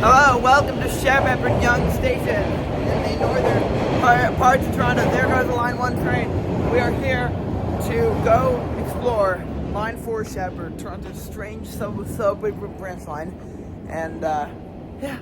Hello, welcome to Sheppard-Yonge Station in the northern parts of Toronto. There goes the Line 1 train. We are here to go explore Line 4 Sheppard, Toronto's strange subway Branchline. And, yeah.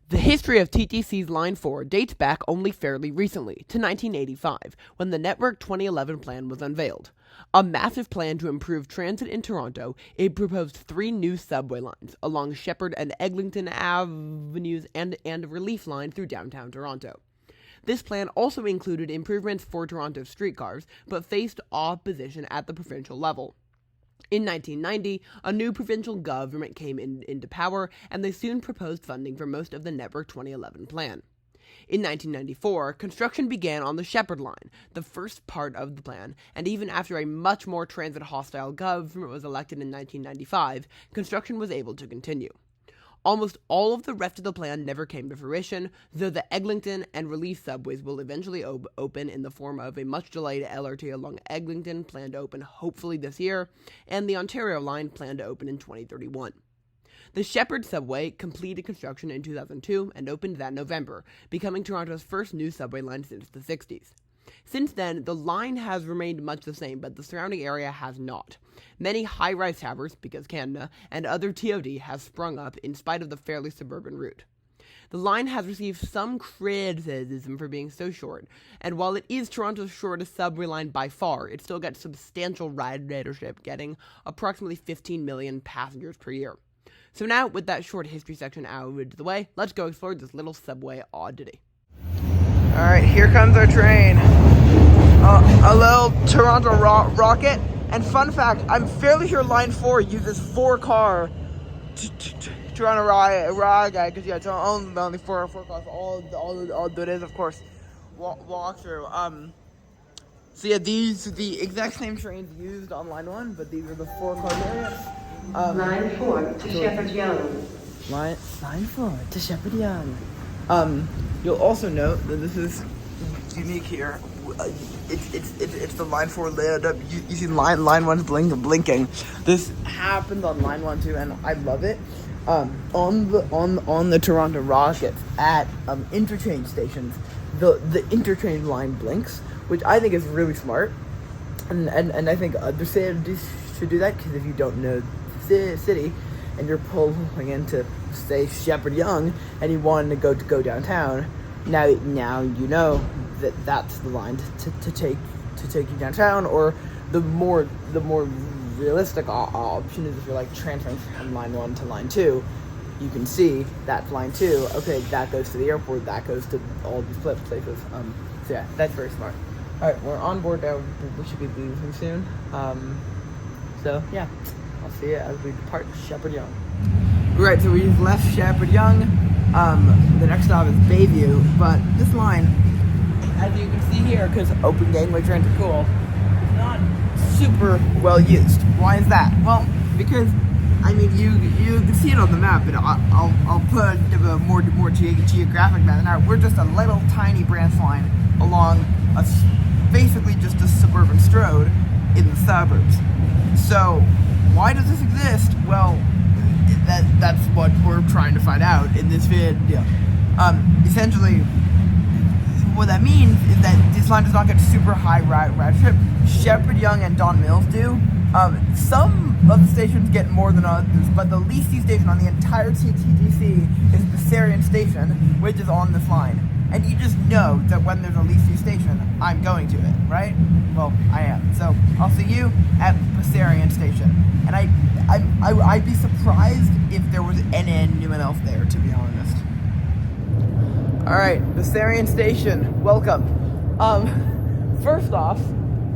The history of TTC's Line 4 dates back only fairly recently, to 1985, when the Network 2011 plan was unveiled. A massive plan to improve transit in Toronto, it proposed 3 new subway lines along Sheppard and Eglinton Avenues and a relief line through downtown Toronto. This plan also included improvements for Toronto streetcars, but faced opposition at the provincial level. In 1990, a new provincial government came into power, and they soon proposed funding for most of the Network 2011 plan. In 1994, construction began on the Sheppard line, the first part of the plan, and even after a much more transit-hostile government was elected in 1995, construction was able to continue. Almost all of the rest of the plan never came to fruition, though the Eglinton and Relief subways will eventually open in the form of a much-delayed LRT along Eglinton, planned to open hopefully this year, and the Ontario line planned to open in 2031. The Sheppard subway completed construction in 2002 and opened that November, becoming Toronto's first new subway line since the 60s. Since then, the line has remained much the same, but the surrounding area has not. Many high-rise towers, because Canada, and other TOD have sprung up in spite of the fairly suburban route. The line has received some criticism for being so short, and while it is Toronto's shortest subway line by far, it still gets substantial ridership, getting approximately 15 million passengers per year. So now, with that short history section out of the way, let's go explore this little subway oddity. Alright, here comes our train. A little Toronto rocket. And fun fact, I'm fairly sure Line 4 uses 4 car Toronto ride, because yeah, it's only 4 cars. All it is, of course, walk through. So yeah, these are the exact same trains used on Line 1, but these are the 4 car areas. Line 4 to Sheppard-Yonge. Line 4 to Sheppard-Yonge. You'll also note that this is unique here. It's the Line 4 lit up. You see line 1's blinking. This happens on Line 1 too, and I love it. On the Toronto Rockets at interchange stations, the interchange line blinks, which I think is really smart, and I think other cities should do that, because if you don't know the city and you're pulling into, say, Sheppard-Yonge and you want to go downtown, now you know that's the line to take you downtown. Or the more realistic option is if you're like transferring from Line 1 to Line 2, you can see that's Line 2. Okay, that goes to the airport, that goes to all these places. So yeah, that's very smart. All right, we're on board now. We should be leaving soon. So yeah, I'll see you as we depart Sheppard-Yonge. Right, so we just left Sheppard-Yonge. The next stop is Bayview, but this line, as you can see here, because open gangway trains are cool, is not super well used. Why is that? Well, because I mean you can see it on the map, but I'll put a more geographic map. Now we're just a little tiny branch line along basically just a suburban stroad in the suburbs. So why does this exist? Well, that's what we're trying to find out in this video. Essentially, what that means is that this line does not get super high ridership. Sheppard-Yonge and Don Mills do. Some of the stations get more than others, but the least used station on the entire TTC is Bessarion Station, which is on this line. And you just know that when there's a least used station, I'm going to it, right? Well, I am. So I'll see you at Bessarion Station. And I'd be surprised if there was anyone else there, to be honest. All right, Bessarion Station, welcome. First off,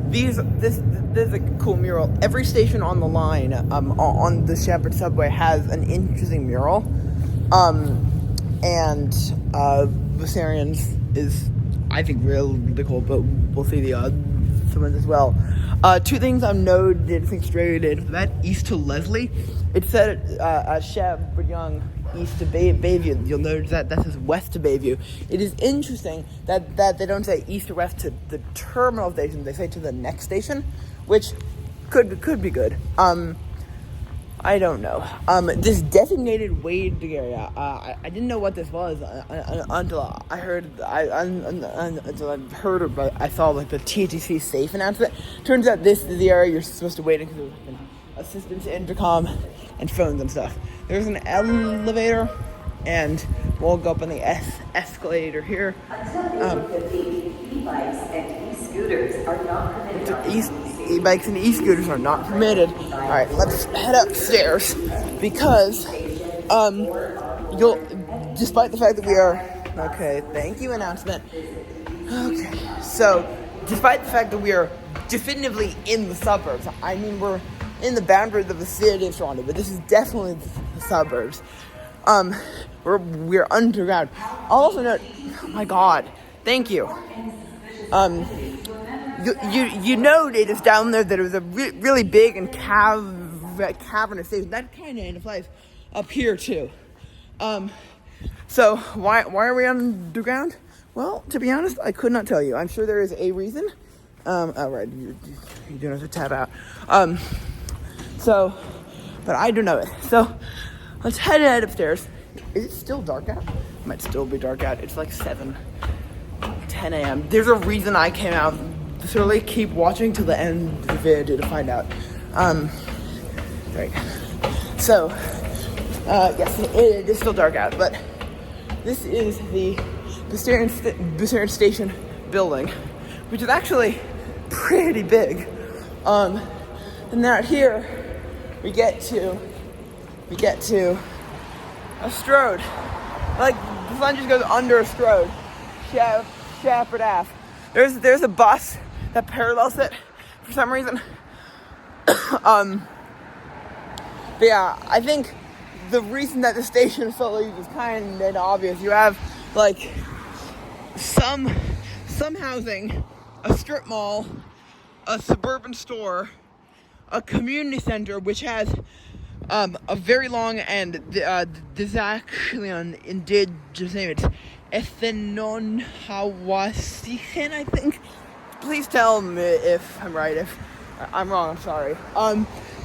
this is a cool mural. Every station on the line, on the Sheppard subway, has an interesting mural. And Bessarion's is, I think, really cool, but we'll see the other ones as well. 2 things I've noted, think straight into that. East to Leslie. It said Sheppard-Yonge east to Bayview. You'll notice that says west to Bayview. It is interesting that they don't say east or west to the terminal station. They say to the next station, which could be good. I don't know. This designated waiting area. I didn't know what this was until I heard. I saw like the TTC safe announcement. Turns out this is the area you're supposed to wait in because there's assistance, intercom, and phones and stuff. There's an elevator, and we'll go up on the escalator here. E-bikes and e-scooters are not permitted. E-bikes and e-scooters are not permitted. All right, let's head upstairs because despite the fact that we are okay. Thank you, announcement. Okay, so despite the fact that we are definitively in the suburbs, I mean we're in the boundaries of the city of Toronto, but this is definitely the suburbs. We're underground. I'll also note, oh my God, thank you. You noticed down there that it was a really big and cavernous station. That kind of applies up here too. So why are we underground? Well, to be honest, I could not tell you. I'm sure there is a reason. Oh right, you don't have to tap out. But I don't know it. So let's head upstairs. Is it still dark out? It might still be dark out. It's like 7:10 a.m. There's a reason I came out this early. Keep watching till the end of the video to find out. Right. So, yes, it is still dark out, but this is the Bessarion Station building, which is actually pretty big. And out here, we get to a Strode. Like, the sun just goes under a Strode. Sheppard Ave. There's a bus that parallels it for some reason. But yeah, I think the reason that the station is so used is kind of obvious. You have like some housing, a strip mall, a suburban store, a community center which has a very long and this actually on indigenous name. It's Ethnon Hawasichen, I think. Please tell me if I'm right. If I'm wrong, I'm sorry.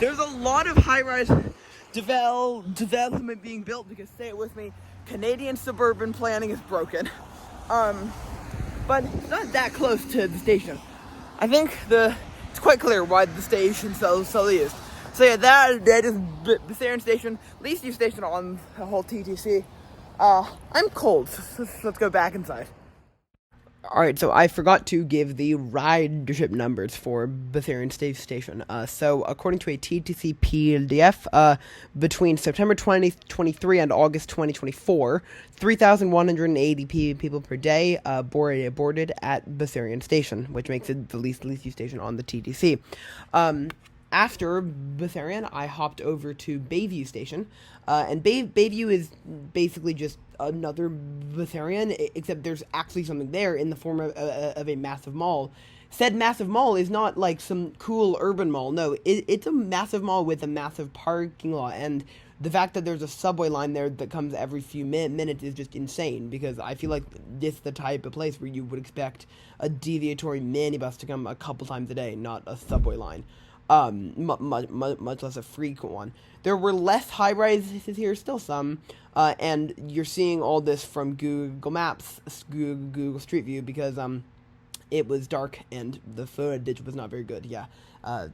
There's a lot of high-rise development being built because, say it with me, Canadian suburban planning is broken. But it's not that close to the station. I think it's quite clear why the station's so used. So yeah, that is Bessarion Station, least used station on the whole TTC. I'm cold, so let's go back inside. Alright, so I forgot to give the ridership numbers for Bessarion Station. So according to a TTC PDF, between September 2023 and August 2024, 3,180 people per day boarded at Bessarion Station, which makes it the least used station on the TTC. After Bessarion, I hopped over to Bayview Station, and Bayview is basically just another Bessarion, except there's actually something there in the form of a massive mall. Said massive mall is not like some cool urban mall. No, it's a massive mall with a massive parking lot, and the fact that there's a subway line there that comes every few minutes is just insane, because I feel like this is the type of place where you would expect a deviatory minibus to come a couple times a day, not a subway line. Much less a frequent one. There were less high-rises here, still some, and you're seeing all this from Google Maps, Google Street View, because it was dark and the footage was not very good. Yeah,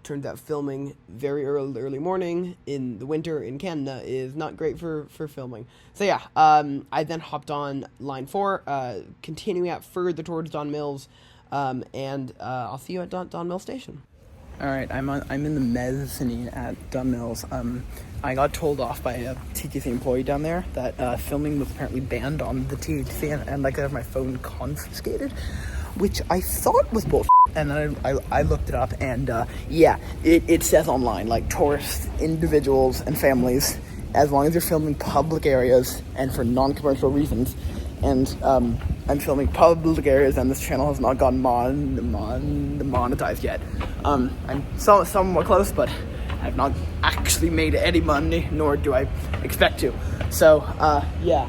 turns out filming very early morning in the winter in Canada is not great for filming. So yeah, I then hopped on line 4, continuing out further towards Don Mills, and I'll see you at Don Mills Station. All right, I'm in the mezzanine at Don Mills. I got told off by a TTC employee down there that filming was apparently banned on the TTC, and like I have my phone confiscated, which I thought was bullshit. And then I looked it up, and yeah, it says online, like, tourists, individuals, and families, as long as you're filming public areas and for non-commercial reasons. And I'm filming public areas, and this channel has not gotten monetized yet. I'm somewhat close, but I've not actually made any money, nor do I expect to. So, yeah.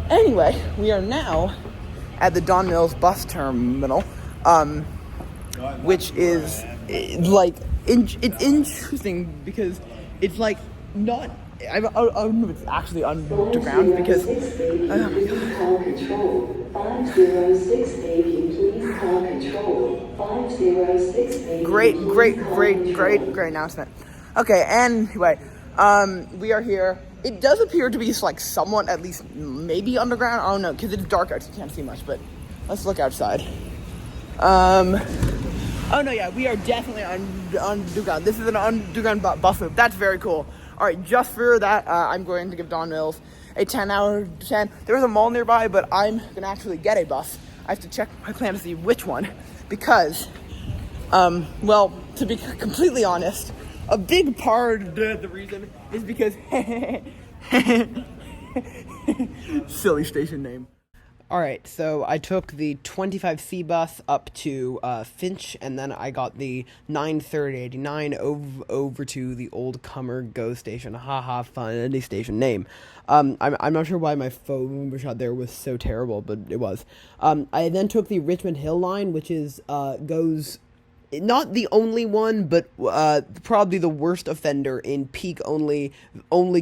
Anyway, we are now at the Don Mills bus terminal, which is, like, it's interesting because it's like not. I don't know if it's actually underground because. Oh my God. Call control. 506 Bayview, please call control. 506 Bayview, Great announcement. Okay, anyway, we are here. It does appear to be like somewhat, at least maybe underground. I don't know because it's dark out, so you can't see much. But let's look outside. Oh no, yeah, we are definitely underground. This is an underground bus loop. That's very cool. All right, just for that, I'm going to give Don Mills a 10 out of 10. There's a mall nearby, but I'm gonna actually get a bus. I have to check my plan to see which one, because, well, to be completely honest, a big part of the reason is because silly station name. Alright, so I took the 25C bus up to Finch, and then I got the 93089 over to the old Cummer GO station. Haha, funny station name. I'm not sure why my phone shot there was so terrible, but it was. I then took the Richmond Hill line, which is goes not the only one, but probably the worst offender in peak only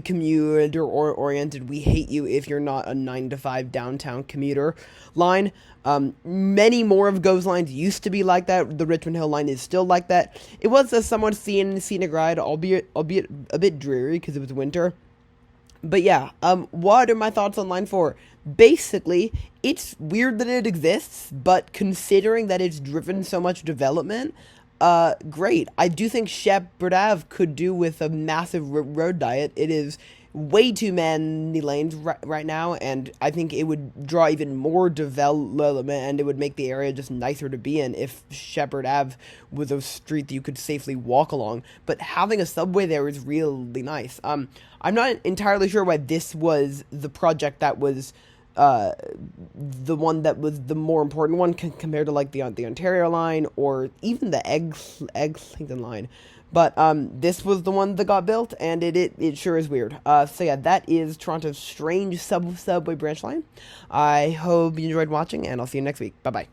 commuter oriented. We hate you if you're not a 9 to 5 downtown commuter line. Many more of GO's lines used to be like that. The Richmond Hill line is still like that. It was a somewhat scenic ride, albeit a bit dreary because it was winter. But yeah, what are my thoughts on Line 4? Basically, it's weird that it exists, but considering that it's driven so much development, great. I do think Sheppard-Ave could do with a massive road diet. It is way too many lanes right now, and I think it would draw even more development, and it would make the area just nicer to be in if Sheppard-Ave was a street that you could safely walk along. But having a subway there is really nice. I'm not entirely sure why this was the project that was the one that was the more important one compared to like the Ontario line or even the Eglinton line. But this was the one that got built, and it sure is weird. So yeah, that is Toronto's strange subway branch line. I hope you enjoyed watching, and I'll see you next week. Bye-bye.